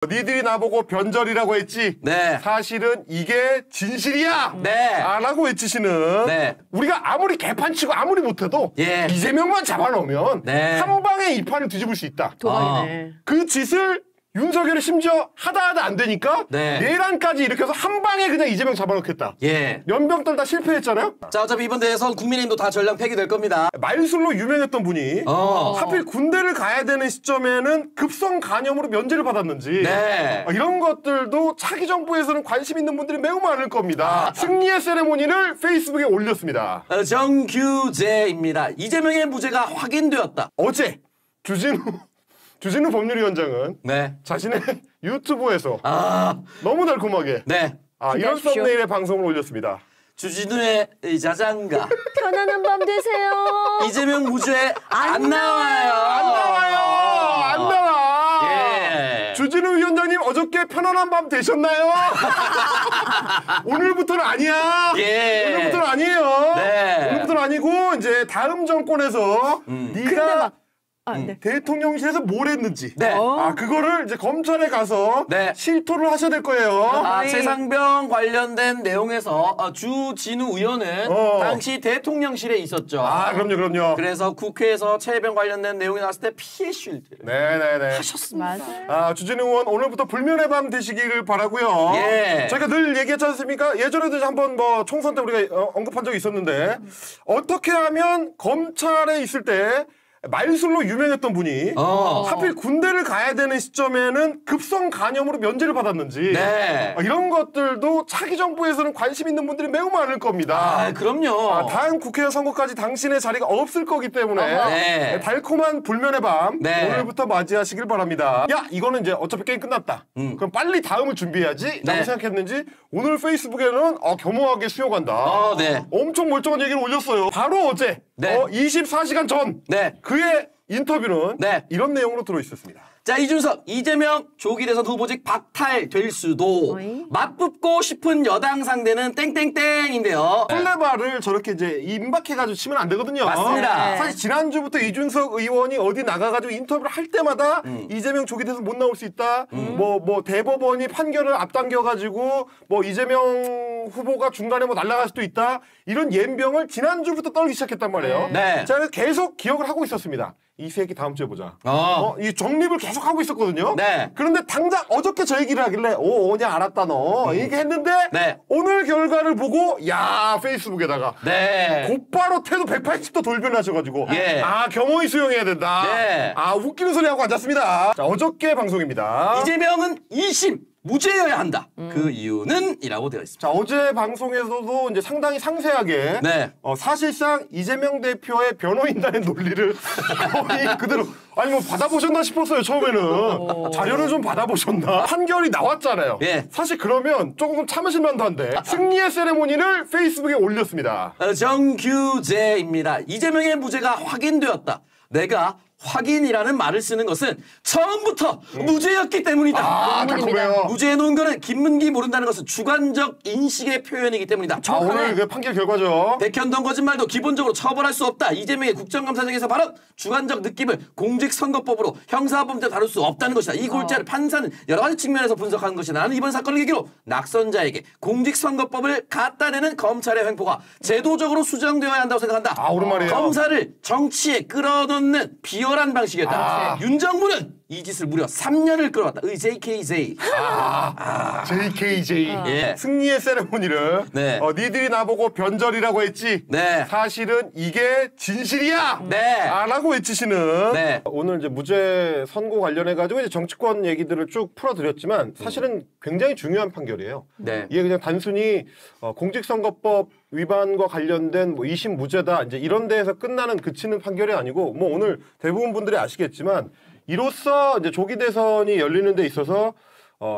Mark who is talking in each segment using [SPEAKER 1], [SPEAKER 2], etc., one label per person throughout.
[SPEAKER 1] 니들이 나보고 변절이라고 했지.
[SPEAKER 2] 네.
[SPEAKER 1] 사실은 이게 진실이야.
[SPEAKER 2] 네.
[SPEAKER 1] 라고 외치시는.
[SPEAKER 2] 네.
[SPEAKER 1] 우리가 아무리 개판치고 아무리 못해도
[SPEAKER 2] 예.
[SPEAKER 1] 이재명만 잡아놓으면
[SPEAKER 2] 네.
[SPEAKER 1] 한 방에 이 판을 뒤집을 수 있다.
[SPEAKER 3] 도박이네.
[SPEAKER 1] 그 짓을 윤석열이 심지어 하다 안 되니까
[SPEAKER 2] 네.
[SPEAKER 1] 내란까지 일으켜서 한 방에 그냥 이재명 잡아놓겠다.
[SPEAKER 2] 예.
[SPEAKER 1] 연병들 다 실패했잖아요.
[SPEAKER 2] 자, 어차피 이번 대회에선 국민의힘도 다 전량 폐기될 겁니다.
[SPEAKER 1] 말술로 유명했던 분이 하필 군대를 가야 되는 시점에는 급성 간염으로 면제를 받았는지
[SPEAKER 2] 네.
[SPEAKER 1] 이런 것들도 차기 정부에서는 관심 있는 분들이 매우 많을 겁니다. 승리의 세레모니를 페이스북에 올렸습니다.
[SPEAKER 2] 정규재입니다. 이재명의 무죄가 확인되었다.
[SPEAKER 1] 어제 주진우 법률위원장은
[SPEAKER 2] 네.
[SPEAKER 1] 자신의 유튜브에서
[SPEAKER 2] 아,
[SPEAKER 1] 너무 달콤하게
[SPEAKER 2] 네.
[SPEAKER 1] 이런
[SPEAKER 3] 기대하십시오.
[SPEAKER 1] 썸네일의 방송을 올렸습니다.
[SPEAKER 2] 주진우의 이 자장가.
[SPEAKER 3] 편안한 밤 되세요.
[SPEAKER 2] 이재명 무죄 안 나와요.
[SPEAKER 1] 안 나와.
[SPEAKER 2] 예.
[SPEAKER 1] 주진우 위원장님 어저께 편안한 밤 되셨나요? 오늘부터는 아니야.
[SPEAKER 2] 예.
[SPEAKER 1] 오늘부터는 아니에요.
[SPEAKER 2] 네.
[SPEAKER 1] 오늘부터는 아니고 이제 다음 정권에서 네가
[SPEAKER 3] 네.
[SPEAKER 1] 대통령실에서 뭘 했는지
[SPEAKER 2] 네.
[SPEAKER 1] 그거를 이제 검찰에 가서
[SPEAKER 2] 네.
[SPEAKER 1] 실토를 하셔야 될 거예요.
[SPEAKER 2] 최상병 관련된 내용에서 주진우 의원은 당시 대통령실에 있었죠.
[SPEAKER 1] 그럼요.
[SPEAKER 2] 그래서 국회에서 최혜병 관련된 내용이 나왔을 때 피해 쉴드를
[SPEAKER 1] 네네네.
[SPEAKER 2] 하셨습니다.
[SPEAKER 3] 맞아요.
[SPEAKER 1] 주진우 의원 오늘부터 불면의 밤 되시기를 바라고요.
[SPEAKER 2] 예.
[SPEAKER 1] 저희가 늘 얘기했지 않습니까? 예전에도 한번 뭐 총선 때 우리가 언급한 적이 있었는데 어떻게 하면 검찰에 있을 때 말술로 유명했던 분이 하필 군대를 가야 되는 시점에는 급성 간염으로 면제를 받았는지
[SPEAKER 2] 네.
[SPEAKER 1] 이런 것들도 차기 정부에서는 관심 있는 분들이 매우 많을 겁니다.
[SPEAKER 2] 그럼요.
[SPEAKER 1] 다음 국회 선거까지 당신의 자리가 없을 거기 때문에
[SPEAKER 2] 네.
[SPEAKER 1] 달콤한 불면의 밤
[SPEAKER 2] 네.
[SPEAKER 1] 오늘부터 맞이하시길 바랍니다. 야 이거는 이제 어차피 게임 끝났다. 그럼 빨리 다음을 준비해야지 라고
[SPEAKER 2] 네.
[SPEAKER 1] 생각했는지 오늘 페이스북에는 겸허하게 수용한다.
[SPEAKER 2] 네.
[SPEAKER 1] 엄청 멀쩡한 얘기를 올렸어요. 바로 어제
[SPEAKER 2] 네.
[SPEAKER 1] 24시간 전
[SPEAKER 2] 네.
[SPEAKER 1] 그의 인터뷰는
[SPEAKER 2] 네.
[SPEAKER 1] 이런 내용으로 들어있었습니다.
[SPEAKER 2] 자, 이준석, 이재명 조기 대선 후보직 박탈될 수도
[SPEAKER 3] 어이?
[SPEAKER 2] 맞붙고 싶은 여당 상대는 땡땡땡인데요.
[SPEAKER 1] 콜레바를 저렇게 이제 임박해가지고 치면 안 되거든요.
[SPEAKER 2] 맞습니다.
[SPEAKER 3] 네.
[SPEAKER 1] 사실 지난주부터 이준석 의원이 어디 나가가지고 인터뷰를 할 때마다 이재명 조기 대선 못 나올 수 있다. 뭐 대법원이 판결을 앞당겨가지고 뭐 이재명 후보가 중간에 뭐 날아갈 수도 있다. 이런 연병을 지난주부터 떨기 시작했단 말이에요.
[SPEAKER 2] 네.
[SPEAKER 1] 제가 계속 기억을 하고 있었습니다. 이 새끼 다음 주에 보자. 이 정립을 계속 하고 있었거든요.
[SPEAKER 2] 네.
[SPEAKER 1] 그런데 당장 어저께 저 얘기를 하길래 오냐 알았다 너 얘기했는데
[SPEAKER 2] 네.
[SPEAKER 1] 오늘 결과를 보고 야 페이스북에다가
[SPEAKER 2] 네.
[SPEAKER 1] 곧바로 태도 180도 돌변하셔가지고
[SPEAKER 2] 예.
[SPEAKER 1] 겸허히 수용해야 된다.
[SPEAKER 2] 네.
[SPEAKER 1] 웃기는 소리 하고 앉았습니다. 자, 어저께 방송입니다.
[SPEAKER 2] 이재명은 2심 무죄여야 한다. 그 이유는 이라고 되어 있습니다.
[SPEAKER 1] 자, 어제 방송에서도 이제 상당히 상세하게
[SPEAKER 2] 네.
[SPEAKER 1] 사실상 이재명 대표의 변호인단의 논리를 거의 그대로 아니 뭐 받아보셨나 싶었어요 처음에는. 자료를 좀 받아보셨나. 판결이 나왔잖아요.
[SPEAKER 2] 예.
[SPEAKER 1] 사실 그러면 조금 참으실 만도 한데 승리의 세레모니를 페이스북에 올렸습니다.
[SPEAKER 2] 정규재입니다. 이재명의 무죄가 확인되었다. 내가 확인이라는 말을 쓰는 것은 처음부터 무죄였기 때문이다.
[SPEAKER 1] 달콤해요.
[SPEAKER 2] 무죄의 논거는 김문기 모른다는 것은 주관적 인식의 표현이기 때문이다.
[SPEAKER 1] 오늘 그 판결 결과죠.
[SPEAKER 2] 백현동 거짓말도 기본적으로 처벌할 수 없다. 이재명의 국정감사장에서 발언 주관적 느낌을 공직선거법으로 형사범죄 다룰 수 없다는 것이다. 이 골자를 판사는 여러 가지 측면에서 분석하는 것이다. 나는 이번 사건을 계기로 낙선자에게 공직선거법을 갖다 대는 검찰의 횡포가 제도적으로 수정되어야 한다고 생각한다.
[SPEAKER 1] 오랜만이에요.
[SPEAKER 2] 검사를 정치에 끌어넣는 비열한 방식이었다. 윤 정부는 이 짓을 무려 3년을 끌어왔다. JKJ.
[SPEAKER 1] JKJ.
[SPEAKER 2] 예.
[SPEAKER 1] 승리의 세레모니를
[SPEAKER 2] 네.
[SPEAKER 1] 니들이 나보고 변절이라고 했지.
[SPEAKER 2] 네.
[SPEAKER 1] 사실은 이게 진실이야.
[SPEAKER 2] 네.
[SPEAKER 1] 라고 외치시는.
[SPEAKER 2] 네.
[SPEAKER 1] 오늘 이제 무죄 선고 관련해가지고 이제 정치권 얘기들을 쭉 풀어드렸지만 사실은 굉장히 중요한 판결이에요.
[SPEAKER 2] 네.
[SPEAKER 1] 이게 그냥 단순히 공직선거법 위반과 관련된 뭐 2심 무죄다 이제 이런 데에서 그치는 판결이 아니고 뭐 오늘 대부분 분들이 아시겠지만 이로써 이제 조기 대선이 열리는 데 있어서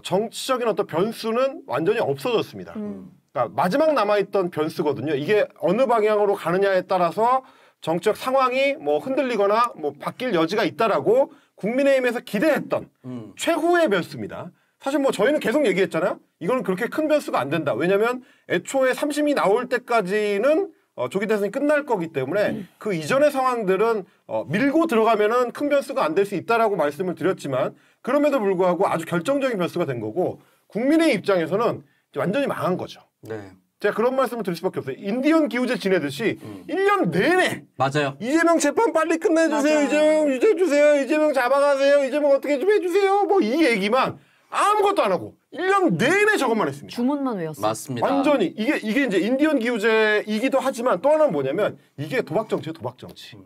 [SPEAKER 1] 정치적인 어떤 변수는 완전히 없어졌습니다. 그러니까 마지막 남아있던 변수거든요. 이게 어느 방향으로 가느냐에 따라서 정치적 상황이 뭐 흔들리거나 뭐 바뀔 여지가 있다라고 국민의힘에서 기대했던 최후의 변수입니다. 사실 뭐 저희는 계속 얘기했잖아요. 이거는 그렇게 큰 변수가 안 된다. 왜냐하면 애초에 3심이 나올 때까지는 조기 대선이 끝날 거기 때문에 그 이전의 상황들은 밀고 들어가면은 큰 변수가 안 될 수 있다라고 말씀을 드렸지만 그럼에도 불구하고 아주 결정적인 변수가 된 거고 국민의 입장에서는 완전히 망한 거죠.
[SPEAKER 2] 네.
[SPEAKER 1] 제가 그런 말씀을 드릴 수밖에 없어요. 인디언 기후제 지내듯이 1년 내내
[SPEAKER 2] 맞아요.
[SPEAKER 1] 이재명 재판 빨리 끝내주세요.
[SPEAKER 3] 맞아요.
[SPEAKER 1] 이재명 유죄 주세요. 이재명 잡아가세요. 이재명 어떻게 좀 해주세요. 뭐 이 얘기만 아무것도 안 하고 1년 내내 저것만 했습니다.
[SPEAKER 3] 주문만 외웠어.
[SPEAKER 2] 맞습니다.
[SPEAKER 1] 완전히 이게 이제 인디언 기후제이기도 하지만 또 하나는 뭐냐면 이게 도박 정치예요. 도박 정치.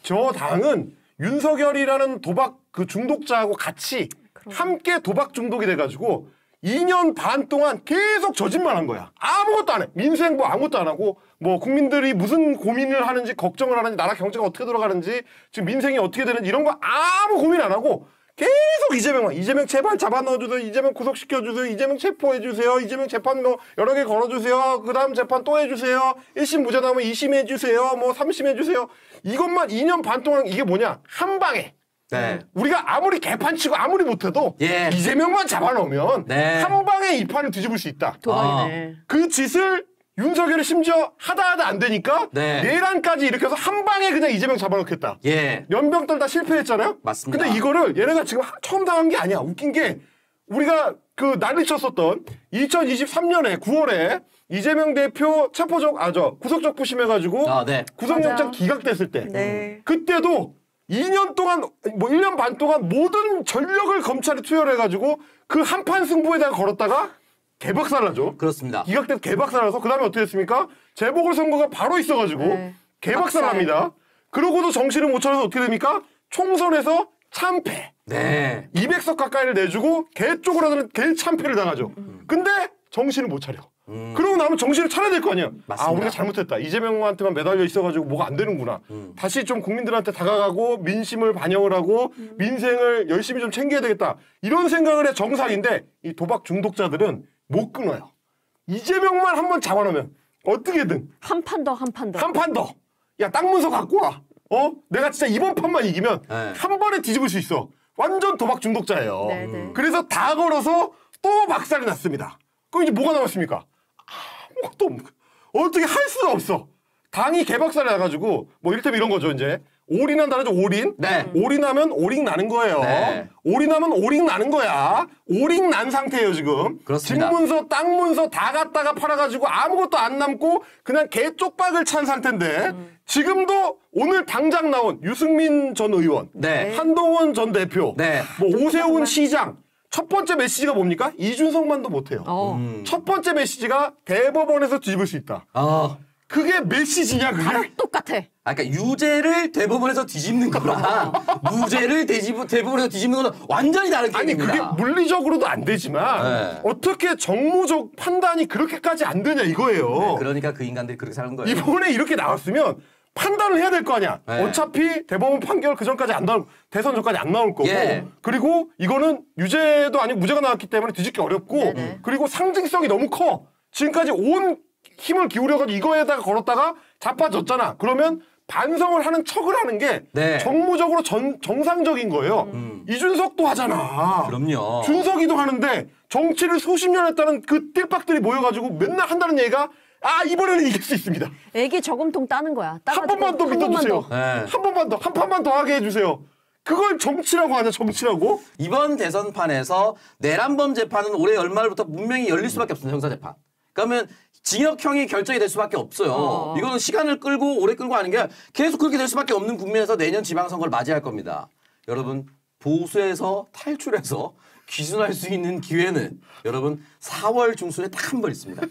[SPEAKER 1] 저 당은 윤석열이라는 도박 그 중독자하고 같이 함께 도박 중독이 돼가지고 2년 반 동안 계속 저짓만 한 거야. 아무것도 안 해. 민생 뭐 아무것도 안 하고 뭐 국민들이 무슨 고민을 하는지 걱정을 하는지 나라 경제가 어떻게 돌아가는지 지금 민생이 어떻게 되는지 이런 거 아무 고민 안 하고 계속 이재명 제발 잡아 넣어주세요. 이재명 구속시켜주세요. 이재명 체포해주세요. 이재명 재판 뭐 여러 개 걸어주세요. 그 다음 재판 또 해주세요. 1심 무죄 나오면 2심 해주세요. 뭐 3심 해주세요. 이것만 2년 반 동안 이게 뭐냐. 한 방에.
[SPEAKER 2] 네.
[SPEAKER 1] 우리가 아무리 개판치고 아무리 못해도
[SPEAKER 2] 예.
[SPEAKER 1] 이재명만 잡아놓으면
[SPEAKER 2] 네.
[SPEAKER 1] 한 방에 이 판을 뒤집을 수 있다.
[SPEAKER 3] 도박이네.
[SPEAKER 1] 그 짓을 윤석열이 심지어 하다 안 되니까
[SPEAKER 2] 네.
[SPEAKER 1] 내란까지 일으켜서 한 방에 그냥 이재명 잡아놓겠다.
[SPEAKER 2] 예.
[SPEAKER 1] 연병들 다 실패했잖아요.
[SPEAKER 2] 맞습니다.
[SPEAKER 1] 근데 이거를 얘네가 지금 처음 당한 게 아니야. 웃긴 게 우리가 그 난리쳤었던 2023년에 9월에 이재명 대표 구속적 부심해가지고
[SPEAKER 2] 네.
[SPEAKER 1] 구속영장
[SPEAKER 3] 맞아.
[SPEAKER 1] 기각됐을 때
[SPEAKER 3] 네.
[SPEAKER 1] 그때도 2년 동안 뭐 1년 반 동안 모든 전력을 검찰에 투여해가지고 그 한판 승부에다가 걸었다가 개박살나죠.
[SPEAKER 2] 그렇습니다.
[SPEAKER 1] 기각돼서 개박살나서 그 다음에 어떻게 됐습니까? 재보궐선거가 바로 있어가지고
[SPEAKER 3] 네.
[SPEAKER 1] 개박살납니다. 그러고도 정신을 못 차려서 어떻게 됩니까? 총선에서 참패.
[SPEAKER 2] 네.
[SPEAKER 1] 200석 가까이를 내주고 개 쪼그라드는 개 참패를 당하죠. 근데 정신을 못 차려. 그러고 나면 정신을 차려야 될 거 아니야.
[SPEAKER 2] 맞습니다.
[SPEAKER 1] 아 우리가 잘못했다. 이재명한테만 매달려 있어가지고 뭐가 안 되는구나. 다시 좀 국민들한테 다가가고 민심을 반영을 하고 민생을 열심히 좀 챙겨야 되겠다. 이런 생각을 해 정상인데 이 도박 중독자들은 못 끊어요. 이재명만 한번 잡아놓으면 어떻게든
[SPEAKER 3] 한 판 더, 한 판 더.
[SPEAKER 1] 한 판 더. 야 땅 문서 갖고 와. 내가 진짜 이번 판만 이기면
[SPEAKER 2] 네.
[SPEAKER 1] 한 번에 뒤집을 수 있어. 완전 도박 중독자예요.
[SPEAKER 3] 네, 네.
[SPEAKER 1] 그래서 다 걸어서 또 박살이 났습니다. 그럼 이제 뭐가 남았습니까? 아무것도 없는 거야. 어떻게 할 수가 없어. 당이 개박살이 나가지고 뭐 이를테면 이런 거죠. 이제 올인한다는 죠. 올인.
[SPEAKER 2] 네.
[SPEAKER 1] 올인하면 오링 나는 거예요.
[SPEAKER 2] 네.
[SPEAKER 1] 올인하면 오링 나는 거야. 오링 난 상태예요 지금.
[SPEAKER 2] 그렇습니다.
[SPEAKER 1] 집 문서, 땅 문서 다 갖다가 팔아가지고 아무것도 안 남고 그냥 개 쪽박을 찬 상태인데 지금도 오늘 당장 나온 유승민 전 의원,
[SPEAKER 2] 네.
[SPEAKER 1] 한동훈 전 대표,
[SPEAKER 2] 네.
[SPEAKER 1] 뭐 오세훈 시장 첫 번째 메시지가 뭡니까? 이준석만도 못해요. 첫 번째 메시지가 대법원에서 뒤집을 수 있다. 그게 메시지냐 그게?
[SPEAKER 3] 똑같아.
[SPEAKER 2] 그러니까 유죄를 대법원에서 뒤집는 거랑 무죄를 대법원에서 뒤집는 거는 완전히 다른
[SPEAKER 1] 아니
[SPEAKER 2] 게임입니다.
[SPEAKER 1] 그게 물리적으로도 안 되지만
[SPEAKER 2] 네.
[SPEAKER 1] 어떻게 정무적 판단이 그렇게까지 안 되냐 이거예요.
[SPEAKER 2] 그러니까 그 인간들이 그렇게 사는 거예요.
[SPEAKER 1] 이번에 이렇게 나왔으면 판단을 해야 될 거 아니야.
[SPEAKER 2] 네.
[SPEAKER 1] 어차피 대법원 판결 그 전까지 안 나올 대선 전까지 안 나올 거고
[SPEAKER 2] 예.
[SPEAKER 1] 그리고 이거는 유죄도 아니고 무죄가 나왔기 때문에 뒤집기 어렵고
[SPEAKER 3] 네네.
[SPEAKER 1] 그리고 상징성이 너무 커. 지금까지 온 힘을 기울여가지고 이거에다가 걸었다가 자빠졌잖아. 그러면 반성을 하는 척을 하는 게
[SPEAKER 2] 네.
[SPEAKER 1] 정무적으로 정상적인 거예요. 이준석도 하잖아.
[SPEAKER 2] 그럼요.
[SPEAKER 1] 준석이도 하는데 정치를 수십 년 했다는 그 띨박들이 모여가지고 맨날 한다는 얘기가 이번에는 이길 수 있습니다.
[SPEAKER 3] 애기 저금통 따는 거야.
[SPEAKER 1] 한 번만 더
[SPEAKER 3] 한 번만
[SPEAKER 1] 믿어주세요.
[SPEAKER 3] 더.
[SPEAKER 2] 네.
[SPEAKER 1] 한 번만 더, 한 판만 더 하게 해주세요. 그걸 정치라고 하냐, 정치라고?
[SPEAKER 2] 이번 대선판에서 내란범 재판은 올해 연말부터 분명히 열릴 수밖에 없습니다. 형사재판. 그러면 징역형이 결정이 될 수밖에 없어요. 이거는 시간을 끌고 오래 끌고 하는 게 계속 그렇게 될 수밖에 없는 국면에서 내년 지방선거를 맞이할 겁니다. 여러분 보수에서 탈출해서 귀순할 수 있는 기회는 여러분 4월 중순에 딱 한 번 있습니다.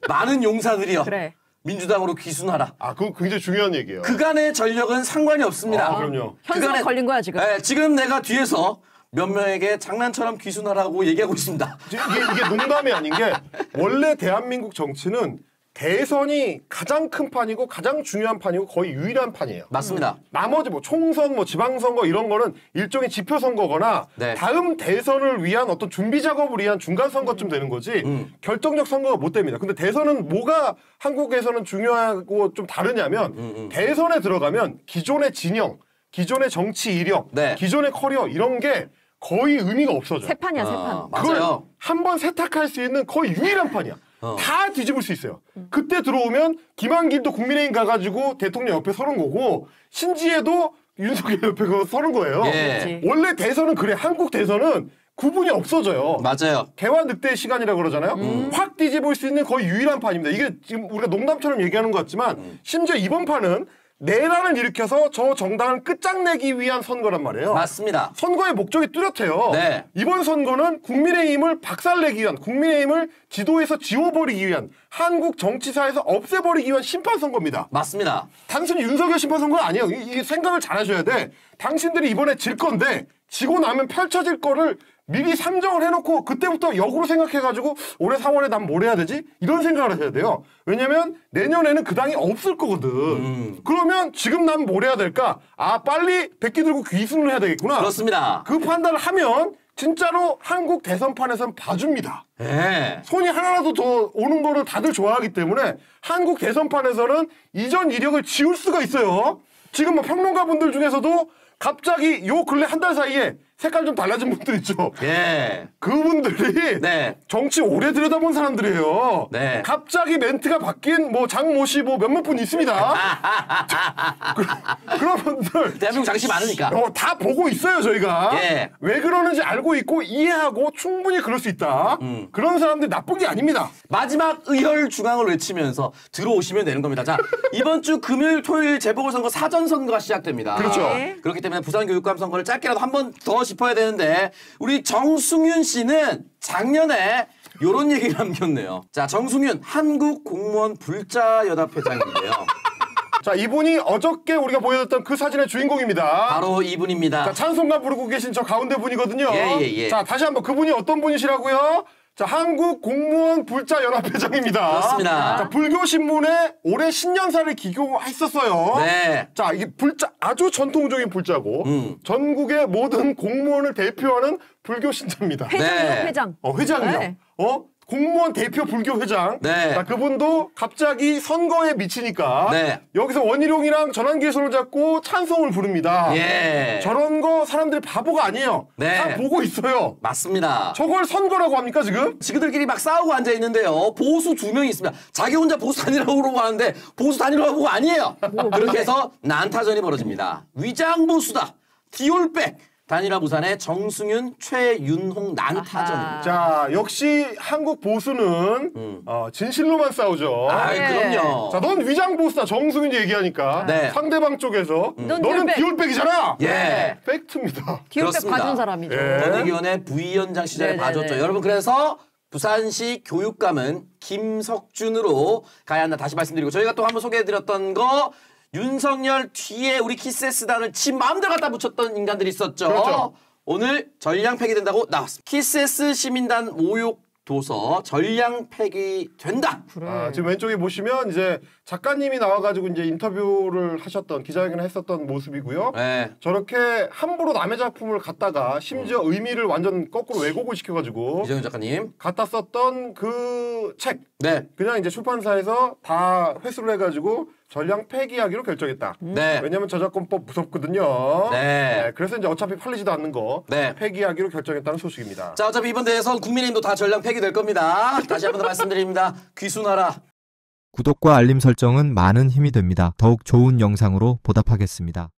[SPEAKER 2] 많은 용사들이요.
[SPEAKER 3] 그래.
[SPEAKER 2] 민주당으로 귀순하라.
[SPEAKER 1] 그거 굉장히 중요한 얘기예요.
[SPEAKER 2] 그간의 전력은 상관이 없습니다.
[SPEAKER 1] 그럼요.
[SPEAKER 3] 현수막 걸린 거야 지금.
[SPEAKER 2] 네, 지금 내가 뒤에서 몇 명에게 장난처럼 귀순하라고 얘기하고 있습니다.
[SPEAKER 1] 이게 농담이 아닌 게 원래 대한민국 정치는 대선이 가장 큰 판이고 가장 중요한 판이고 거의 유일한 판이에요.
[SPEAKER 2] 맞습니다.
[SPEAKER 1] 나머지 뭐 총선, 뭐 지방선거 이런 거는 일종의 지표선거거나
[SPEAKER 2] 네.
[SPEAKER 1] 다음 대선을 위한 어떤 준비 작업을 위한 중간 선거쯤 되는 거지 결정적 선거가 못 됩니다. 근데 대선은 뭐가 한국에서는 중요하고 좀 다르냐면 대선에 들어가면 기존의 진영, 기존의 정치 이력,
[SPEAKER 2] 네.
[SPEAKER 1] 기존의 커리어 이런 게 거의 의미가 없어져.
[SPEAKER 3] 세 판이야 세 판.
[SPEAKER 2] 맞아요.
[SPEAKER 1] 한 번 세탁할 수 있는 거의 유일한 판이야. 다 뒤집을 수 있어요. 그때 들어오면 김한길도 국민의힘 가가지고 대통령 옆에 서는 거고 신지혜도 윤석열 옆에 서는 거예요.
[SPEAKER 2] 예.
[SPEAKER 1] 원래 대선은 그래. 한국 대선은 구분이 없어져요.
[SPEAKER 2] 맞아요.
[SPEAKER 1] 개와 늑대의 시간이라고 그러잖아요. 확 뒤집을 수 있는 거의 유일한 판입니다. 이게 지금 우리가 농담처럼 얘기하는 것 같지만 심지어 이번 판은 내란을 일으켜서 저 정당을 끝장내기 위한 선거란 말이에요.
[SPEAKER 2] 맞습니다.
[SPEAKER 1] 선거의 목적이 뚜렷해요.
[SPEAKER 2] 네.
[SPEAKER 1] 이번 선거는 국민의힘을 박살내기 위한, 국민의힘을 지도에서 지워버리기 위한, 한국 정치사에서 없애버리기 위한 심판선거입니다.
[SPEAKER 2] 맞습니다.
[SPEAKER 1] 단순히 윤석열 심판선거가 아니에요. 이 생각을 잘 하셔야 돼. 당신들이 이번에 질 건데 지고 나면 펼쳐질 거를 미리 상정을 해놓고 그때부터 역으로 생각해가지고 올해 4월에 난 뭘 해야 되지? 이런 생각을 하셔야 돼요. 왜냐면 내년에는 그 당이 없을 거거든. 그러면 지금 난 뭘 해야 될까? 아 빨리 백기 들고 귀순을 해야 되겠구나.
[SPEAKER 2] 그렇습니다.
[SPEAKER 1] 그 판단을 하면 진짜로 한국 대선판에서는 봐줍니다.
[SPEAKER 2] 예.
[SPEAKER 1] 손이 하나라도 더 오는 거를 다들 좋아하기 때문에 한국 대선판에서는 이전 이력을 지울 수가 있어요. 지금 뭐 평론가분들 중에서도 갑자기 요 근래 한 달 사이에 색깔 좀 달라진 분들 있죠.
[SPEAKER 2] 예.
[SPEAKER 1] 그분들이
[SPEAKER 2] 네.
[SPEAKER 1] 정치 오래 들여다본 사람들이에요.
[SPEAKER 2] 네.
[SPEAKER 1] 갑자기 멘트가 바뀐 뭐 장모 씨 뭐 몇몇 분 있습니다. 그런 분들
[SPEAKER 2] 대한민국 장씨 많으니까.
[SPEAKER 1] 다 보고 있어요 저희가.
[SPEAKER 2] 예.
[SPEAKER 1] 왜 그러는지 알고 있고 이해하고 충분히 그럴 수 있다. 그런 사람들이 나쁜 게 아닙니다.
[SPEAKER 2] 마지막 의혈 중앙을 외치면서 들어오시면 되는 겁니다. 자, 이번 주 금요일, 토요일 재보궐선거 사전선거가 시작됩니다.
[SPEAKER 1] 그렇죠.
[SPEAKER 3] 네.
[SPEAKER 2] 그렇기 때문에 부산교육감 선거를 짧게라도 한 번 더 짚어야 되는데 우리 정승윤 씨는 작년에 요런 얘기를 남겼네요. 자, 정승윤 한국공무원 불자연합회장인데요.
[SPEAKER 1] 자 이분이 어저께 우리가 보여줬던 그 사진의 주인공입니다.
[SPEAKER 2] 바로 이분입니다.
[SPEAKER 1] 자, 찬송가 부르고 계신 저 가운데 분이거든요.
[SPEAKER 2] 예.
[SPEAKER 1] 자 다시 한번 그분이 어떤 분이시라고요? 자 한국공무원불자연합회장입니다.
[SPEAKER 2] 그렇습니다.
[SPEAKER 1] 자 불교신문에 올해 신년사를 기고했었어요.
[SPEAKER 2] 네.
[SPEAKER 1] 자 이게 불자 아주 전통적인 불자고 전국의 모든 공무원을 대표하는 불교 신자입니다.
[SPEAKER 3] 회장이요,
[SPEAKER 2] 네.
[SPEAKER 3] 회장.
[SPEAKER 1] 회장이요.
[SPEAKER 3] 네.
[SPEAKER 1] 공무원 대표 불교 회장.
[SPEAKER 2] 네.
[SPEAKER 1] 자, 그분도 갑자기 선거에 미치니까
[SPEAKER 2] 네.
[SPEAKER 1] 여기서 원희룡이랑 전환기의 손을 잡고 찬송을 부릅니다.
[SPEAKER 2] 예.
[SPEAKER 1] 저런 거 사람들이 바보가 아니에요.
[SPEAKER 2] 네.
[SPEAKER 1] 다 보고 있어요.
[SPEAKER 2] 맞습니다.
[SPEAKER 1] 저걸 선거라고 합니까 지금?
[SPEAKER 2] 지그들끼리 막 싸우고 앉아 있는데요. 보수 2명이 있습니다. 자기 혼자 보수 단일화고 그러고 하는데 보수 단일화고 아니에요. 그렇게 해서 난타전이 벌어집니다. 위장 보수다. 디올백. 단일화 부산의 정승윤, 최윤홍 난타전입니다.
[SPEAKER 1] 자 역시 한국 보수는 진실로만 싸우죠.
[SPEAKER 2] 아이,
[SPEAKER 3] 네.
[SPEAKER 2] 그럼요.
[SPEAKER 1] 자, 넌 위장 보수다. 정승윤이 얘기하니까
[SPEAKER 2] 네.
[SPEAKER 1] 상대방 쪽에서
[SPEAKER 3] 넌
[SPEAKER 1] 너는
[SPEAKER 3] 디올백.
[SPEAKER 1] 디올백이잖아.
[SPEAKER 2] 예.
[SPEAKER 1] 팩트입니다.
[SPEAKER 3] 기업백
[SPEAKER 2] 그렇습니다.
[SPEAKER 3] 봐준 사람이죠.
[SPEAKER 1] 예.
[SPEAKER 2] 권익위원회 부위원장 시절에
[SPEAKER 3] 네네네.
[SPEAKER 2] 봐줬죠. 여러분 그래서 부산시 교육감은 김석준으로 가야 한다. 다시 말씀드리고 저희가 또 한번 소개해드렸던 거 윤석열 뒤에 우리 키스스단을 지 마음대로 갖다 붙였던 인간들이 있었죠.
[SPEAKER 1] 그렇죠.
[SPEAKER 2] 오늘 전량 폐기된다고 나왔습니다. 키스스 시민단 모욕 도서 전량 폐기된다.
[SPEAKER 3] 그래.
[SPEAKER 1] 지금 왼쪽에 보시면 이제 작가님이 나와가지고 이제 인터뷰를 하셨던 기자회견을 했었던 모습이고요.
[SPEAKER 2] 네.
[SPEAKER 1] 저렇게 함부로 남의 작품을 갖다가 심지어 의미를 완전 거꾸로 왜곡을 시켜가지고
[SPEAKER 2] 이정현 작가님.
[SPEAKER 1] 갖다 썼던 그 책
[SPEAKER 2] 네.
[SPEAKER 1] 그냥 이제 출판사에서 다 회수를 해가지고 전량 폐기하기로 결정했다.
[SPEAKER 2] 네.
[SPEAKER 1] 왜냐면 저작권법 무섭거든요.
[SPEAKER 2] 네.
[SPEAKER 1] 그래서 이제 어차피 팔리지도 않는 거
[SPEAKER 2] 네.
[SPEAKER 1] 폐기하기로 결정했다는 소식입니다.
[SPEAKER 2] 자, 어차피 이번 대회에선 국민의힘도 다 전량 폐기될 겁니다. 다시 한 번 더 말씀드립니다. 귀순하라.
[SPEAKER 4] 구독과 알림 설정은 많은 힘이 됩니다. 더욱 좋은 영상으로 보답하겠습니다.